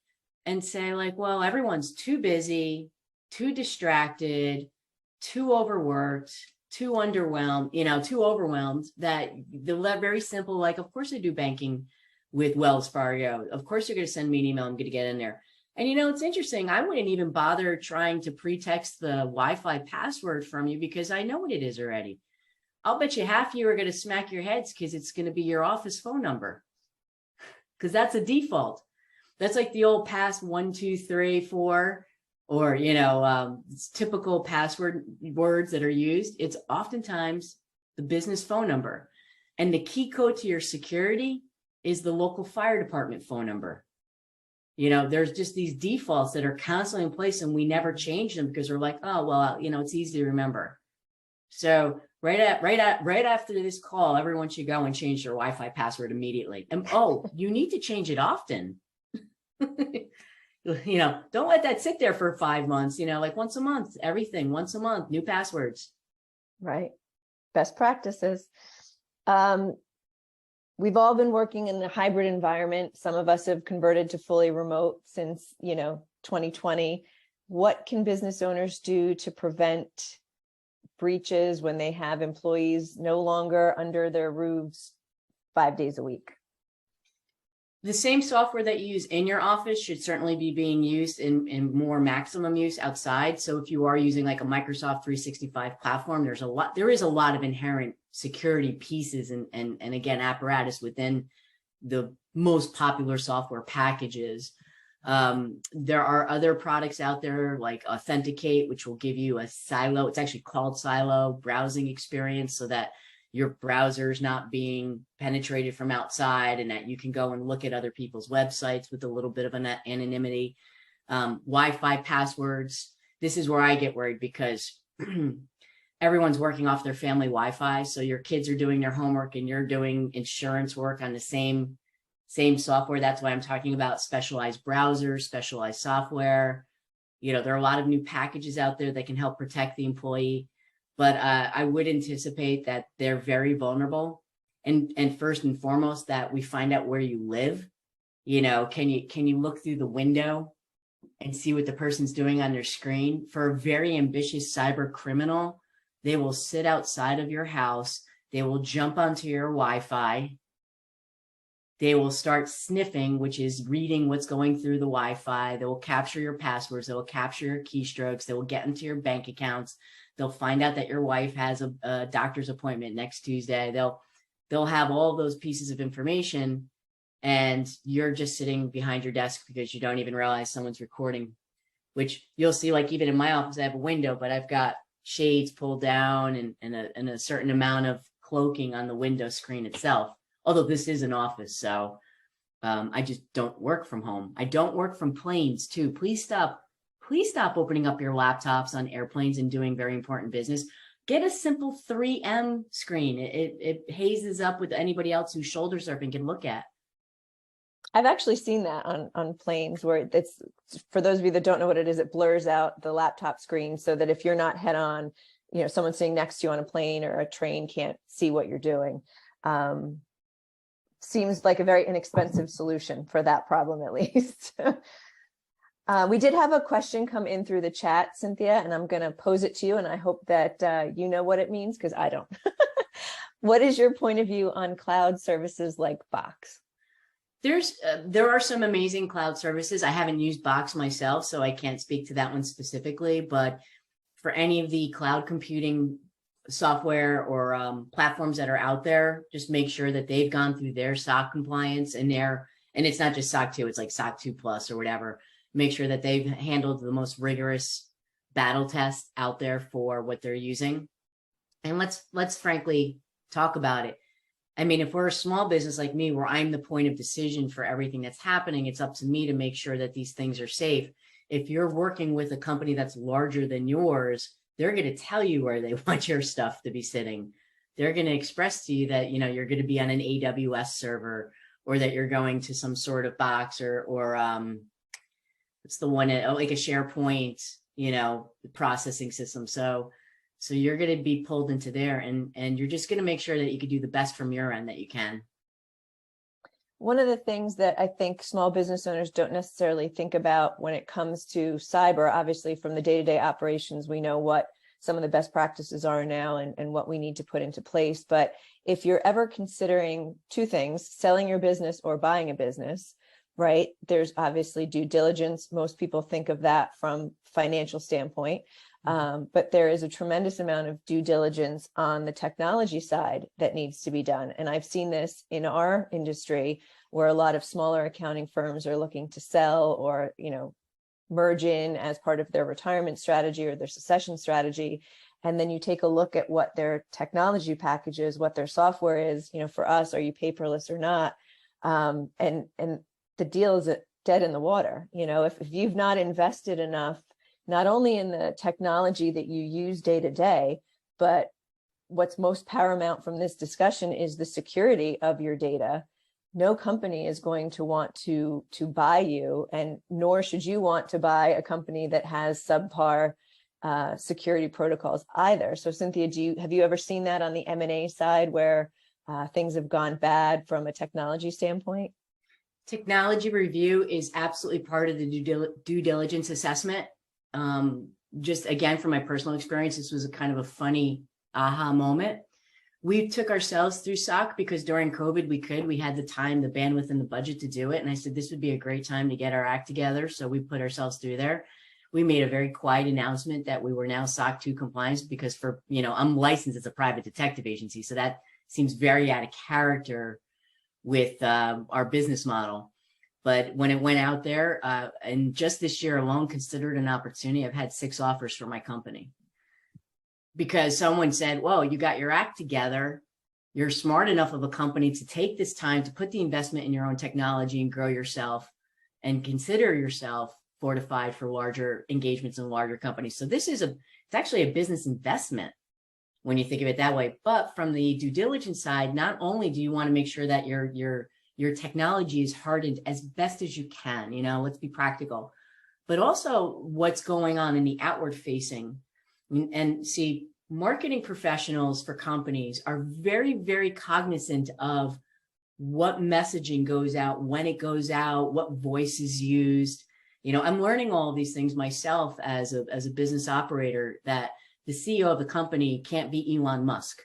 and say like, well, everyone's too busy, too distracted, too overworked, too overwhelmed that the very simple, like, of course I do banking with Wells Fargo. Of course you're going to send me an email. I'm going to get in there. And, it's interesting. I wouldn't even bother trying to pretext the Wi-Fi password from you because I know what it is already. I'll bet you half of you are going to smack your heads because it's going to be your office phone number because that's a default. That's like the old pass 1, 2, 3, 4, or, it's typical password words that are used. It's oftentimes the business phone number. And the key code to your security is the local fire department phone number. There's just these defaults that are constantly in place and we never change them because we're like, oh, well, it's easy to remember. So right after this call, everyone should go and change their Wi-Fi password immediately. And you need to change it often. Don't let that sit there for 5 months, like once a month, everything once a month, new passwords. Right. Best practices. We've all been working in a hybrid environment. Some of us have converted to fully remote since, 2020. What can business owners do to prevent breaches when they have employees no longer under their roofs 5 days a week? The same software that you use in your office should certainly be being used in more maximum use outside. So if you are using like a Microsoft 365 platform, there is a lot of inherent security pieces and again, apparatus within the most popular software packages. There are other products out there like Authenticate, which will give you a silo. It's actually called silo browsing experience so that your browser's not being penetrated from outside and that you can go and look at other people's websites with a little bit of an anonymity. Wi-Fi passwords. This is where I get worried because everyone's working off their family Wi-Fi. So your kids are doing their homework and you're doing insurance work on the same software. That's why I'm talking about specialized browsers, specialized software. There are a lot of new packages out there that can help protect the employee. But I would anticipate that they're very vulnerable. And first and foremost, that we find out where you live. Can you look through the window and see what the person's doing on their screen? For a very ambitious cyber criminal, they will sit outside of your house. They will jump onto your Wi-Fi. They will start sniffing, which is reading what's going through the Wi-Fi. They will capture your passwords. They will capture your keystrokes. They will get into your bank accounts. They'll find out that your wife has a doctor's appointment next Tuesday. They'll have all those pieces of information, and you're just sitting behind your desk because you don't even realize someone's recording, which you'll see like even in my office, I have a window, but I've got shades pulled down and a certain amount of cloaking on the window screen itself. Although this is an office, so I just don't work from home. I don't work from planes too. Please stop opening up your laptops on airplanes and doing very important business. Get a simple 3M screen. It hazes up with anybody else who's shoulder surfing can look at. I've actually seen that on planes where it's, for those of you that don't know what it is, it blurs out the laptop screen so that if you're not head on, someone sitting next to you on a plane or a train can't see what you're doing. Seems like a very inexpensive solution for that problem, at least. We did have a question come in through the chat, Cynthia, and I'm going to pose it to you, and I hope that you know what it means, because I don't. What is your point of view on cloud services like Box? There are some amazing cloud services. I haven't used Box myself, so I can't speak to that one specifically, but for any of the cloud computing software or platforms that are out there, just make sure that they've gone through their SOC compliance and it's not just SOC 2, it's like SOC 2 plus or whatever. Make sure that they've handled the most rigorous battle test out there for what they're using. And let's frankly talk about it. I mean, if we're a small business like me, where I'm the point of decision for everything that's happening, it's up to me to make sure that these things are safe. If you're working with a company that's larger than yours, they're going to tell you where they want your stuff to be sitting. They're going to express to you that, you're going to be on an AWS server, or that you're going to some sort of box or it's the one like a SharePoint, processing system. So you're going to be pulled into there, and you're just going to make sure that you can do the best from your end that you can. One of the things that I think small business owners don't necessarily think about when it comes to cyber, obviously from the day-to-day operations, we know what some of the best practices are now and what we need to put into place. But if you're ever considering two things, selling your business or buying a business, right? There's obviously due diligence. Most people think of that from financial standpoint. But there is a tremendous amount of due diligence on the technology side that needs to be done. And I've seen this in our industry, where a lot of smaller accounting firms are looking to sell or, merge in as part of their retirement strategy or their succession strategy. And then you take a look at what their technology package is, what their software is. For us, are you paperless or not? And the deal is dead in the water. If you've not invested enough, not only in the technology that you use day to day, but what's most paramount from this discussion is the security of your data. No company is going to want to buy you, and nor should you want to buy a company that has subpar security protocols either. So Cynthia, have you ever seen that on the M&A side where things have gone bad from a technology standpoint? Technology review is absolutely part of the due diligence assessment. Just again, from my personal experience, this was a kind of a funny aha moment. We took ourselves through SOC because during COVID, we had the time, the bandwidth, and the budget to do it. And I said, this would be a great time to get our act together. So we put ourselves through there. We made a very quiet announcement that we were now SOC 2 compliance because I'm licensed as a private detective agency. So that seems very out of character with our business model. But when it went out there, and just this year alone, considered an opportunity, I've had 6 offers for my company. Because someone said, well, you got your act together. You're smart enough of a company to take this time to put the investment in your own technology and grow yourself and consider yourself fortified for larger engagements in larger companies. So it's actually a business investment when you think of it that way. But from the due diligence side, not only do you want to make sure that your technology is hardened as best as you can, let's be practical, but also what's going on in the outward facing. And see, marketing professionals for companies are very, very cognizant of what messaging goes out, when it goes out, what voice is used. I'm learning all of these things myself as a business operator, that the CEO of the company can't be Elon Musk.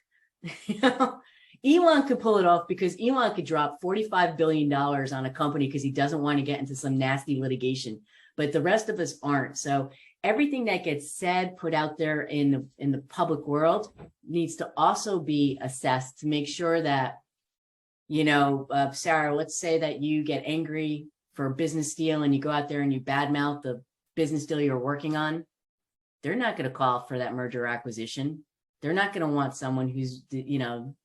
Elon could pull it off because Elon could drop $45 billion on a company because he doesn't want to get into some nasty litigation, but the rest of us aren't. So everything that gets said, put out there in the public world needs to also be assessed to make sure that, Sarah, let's say that you get angry for a business deal and you go out there and you badmouth the business deal you're working on. They're not going to call for that merger or acquisition. They're not going to want someone who's,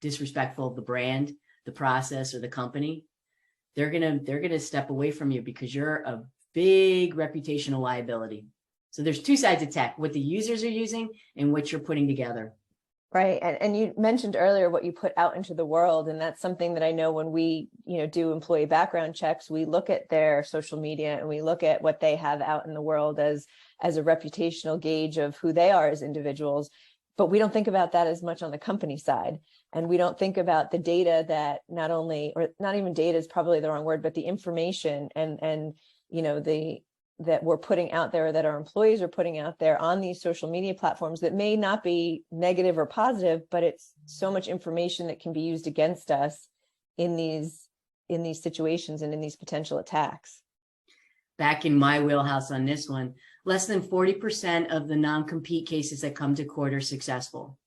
disrespectful of the brand, the process, or the company. They're going to step away from you because you're a big reputational liability. So there's two sides of tech, what the users are using and what you're putting together. Right. And you mentioned earlier what you put out into the world. And that's something that I know when we, do employee background checks, we look at their social media and we look at what they have out in the world as a reputational gauge of who they are as individuals. But we don't think about that as much on the company side. And we don't think about the data that not even data is probably the wrong word, but the information and that we're putting out there, that our employees are putting out there on these social media platforms that may not be negative or positive, but it's so much information that can be used against us in these in these situations and in these potential attacks? Back in my wheelhouse on this one, less than 40% of the non-compete cases that come to court are successful.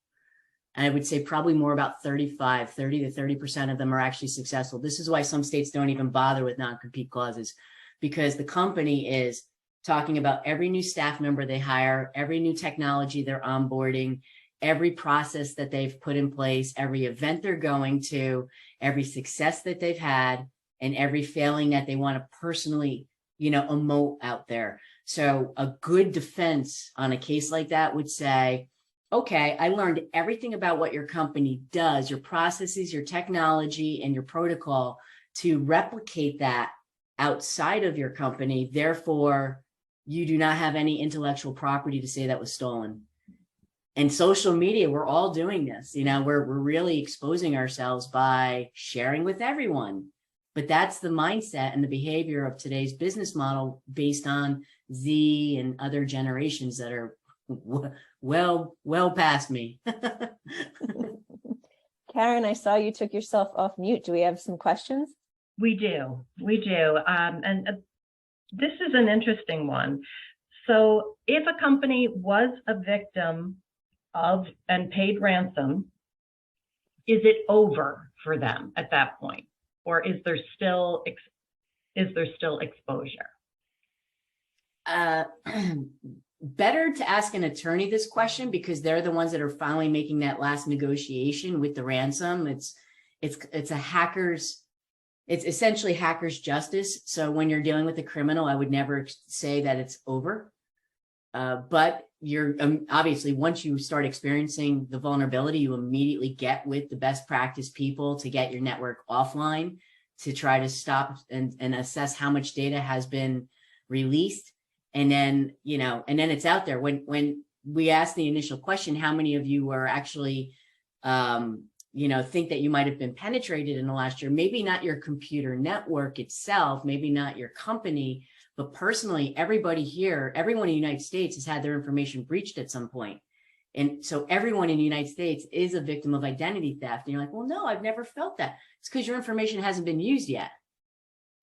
And I would say probably more about 30 to 30% of them are actually successful. This is why some states don't even bother with non-compete clauses, because the company is talking about every new staff member they hire, every new technology they're onboarding, every process that they've put in place, every event they're going to, every success that they've had, and every failing that they want to personally, emote out there. So a good defense on a case like that would say, okay, I learned everything about what your company does, your processes, your technology, and your protocol to replicate that outside of your company. Therefore, you do not have any intellectual property to say that was stolen. And social media, we're all doing this. We're really exposing ourselves by sharing with everyone. But that's the mindset and the behavior of today's business model based on Z and other generations that are well past me. Karen, I saw you took yourself off mute. Do we have some questions? We do. And this is an interesting one. So if a company was a victim of and paid ransom, is it over for them at that point? Or is there still exposure? Better to ask an attorney this question, because they're the ones that are finally making that last negotiation with the ransom. It's essentially hacker's justice. So when you're dealing with a criminal, I would never say that it's over. But you're obviously, once you start experiencing the vulnerability, you immediately get with the best practice people to get your network offline to try to stop and assess how much data has been released. And then, it's out there. When we asked the initial question, how many of you are actually, think that you might have been penetrated in the last year? Maybe not your computer network itself, maybe not your company, but personally, everybody here, everyone in the United States has had their information breached at some point. And so everyone in the United States is a victim of identity theft. And you're like, well, no, I've never felt that. It's because your information hasn't been used yet.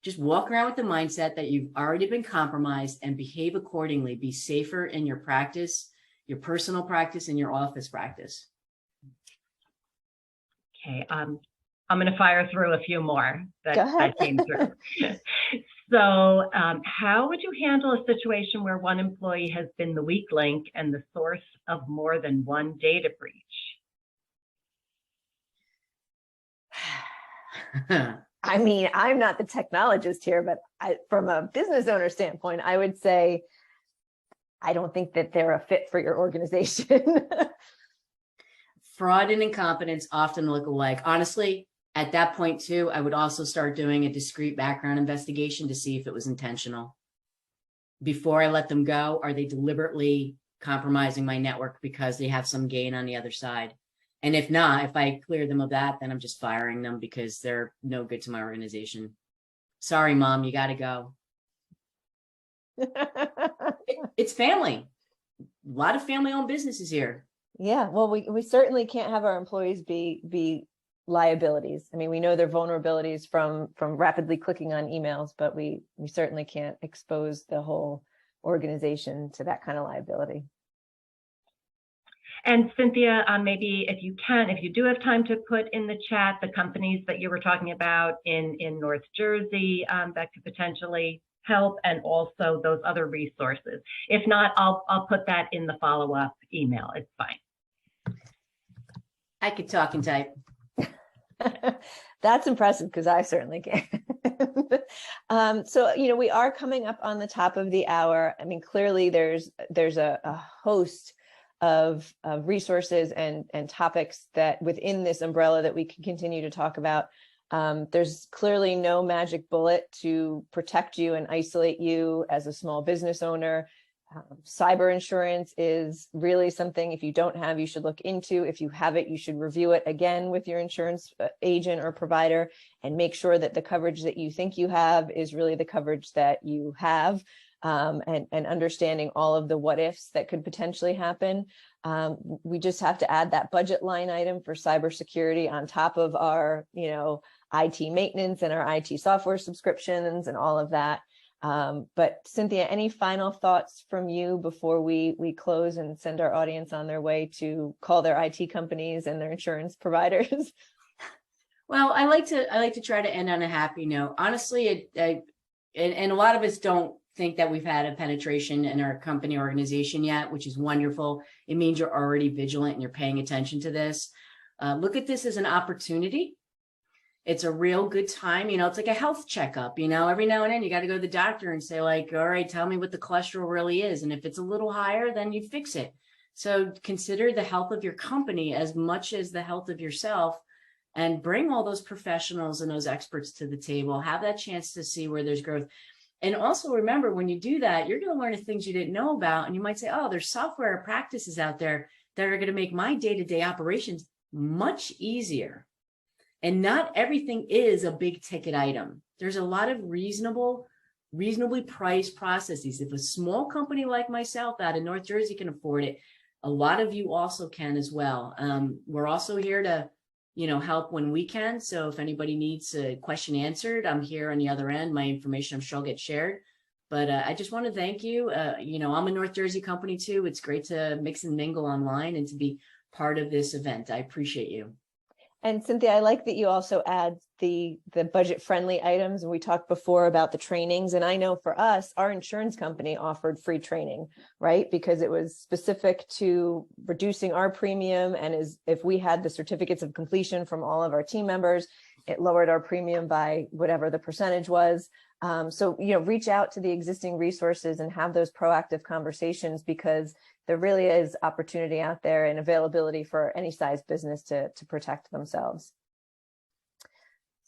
Just walk around with the mindset that you've already been compromised and behave accordingly. Be safer in your practice, your personal practice, and your office practice. Okay, I'm going to fire through a few more that came through. So how would you handle a situation where one employee has been the weak link and the source of more than one data breach? I mean, I'm not the technologist here, but from a business owner standpoint, I would say, I don't think that they're a fit for your organization. Fraud and incompetence often look alike. Honestly, at that point too, I would also start doing a discrete background investigation to see if it was intentional. Before I let them go, are they deliberately compromising my network because they have some gain on the other side? And if not, if I clear them of that, then I'm just firing them because they're no good to my organization. Sorry, Mom, you got to go. It's family. A lot of family-owned businesses here. Yeah, well, we certainly can't have our employees be liabilities. I mean, we know their vulnerabilities from rapidly clicking on emails, but we certainly can't expose the whole organization to that kind of liability. And Cynthia, maybe if you do have time to put in the chat the companies that you were talking about in North Jersey that could potentially help, and also those other resources. If not, I'll put that in the follow-up email. It's fine. I could talk and type. That's impressive, because I certainly can. So, we are coming up on the top of the hour. I mean, clearly there's a host of resources and topics that within this umbrella that we can continue to talk about. There's clearly no magic bullet to protect you and isolate you as a small business owner. Cyber insurance is really something, if you don't have, you should look into. If you have it, you should review it again with your insurance agent or provider and make sure that the coverage that you think you have is really the coverage that you have, and understanding all of the what ifs that could potentially happen. We just have to add that budget line item for cybersecurity on top of our, IT maintenance and our IT software subscriptions and all of that. But Cynthia, any final thoughts from you before we close and send our audience on their way to call their IT companies and their insurance providers? Well, I like to try to end on a happy note. Honestly, and a lot of us don't think that we've had a penetration in our company organization yet, which is wonderful. It means you're already vigilant and you're paying attention to this. Look at this as an opportunity. It's a real good time. It's like a health checkup, every now and then you got to go to the doctor and say like, all right, tell me what the cholesterol really is. And if it's a little higher, then you fix it. So consider the health of your company as much as the health of yourself, and bring all those professionals and those experts to the table. Have that chance to see where there's growth. And also remember, when you do that, you're going to learn the things you didn't know about. And you might say, oh, there's software practices out there that are going to make my day-to-day operations much easier. And not everything is a big ticket item. There's a lot of reasonably priced processes. If a small company like myself out in North Jersey can afford it, a lot of you also can as well. We're also here to help when we can. So if anybody needs a question answered, I'm here on the other end. My information, I'm sure, will get shared. But I just want to thank you. I'm a North Jersey company too. It's great to mix and mingle online and to be part of this event. I appreciate you. And Cynthia, I like that you also add the budget-friendly items. And we talked before about the trainings. And I know for us, our insurance company offered free training, right? Because it was specific to reducing our premium. And if we had the certificates of completion from all of our team members, it lowered our premium by whatever the percentage was. So, reach out to the existing resources and have those proactive conversations, because there really is opportunity out there and availability for any size business to protect themselves.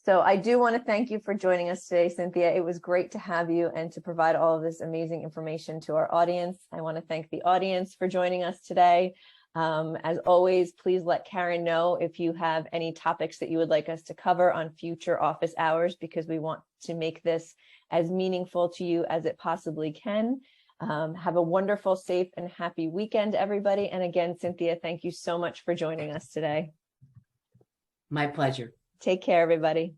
So I do want to thank you for joining us today, Cynthia. It was great to have you and to provide all of this amazing information to our audience. I want to thank the audience for joining us today. As always, please let Karen know if you have any topics that you would like us to cover on future office hours, because we want to make this as meaningful to you as it possibly can. Have a wonderful, safe, and happy weekend, everybody. And again, Cynthia, thank you so much for joining us today. My pleasure. Take care, everybody.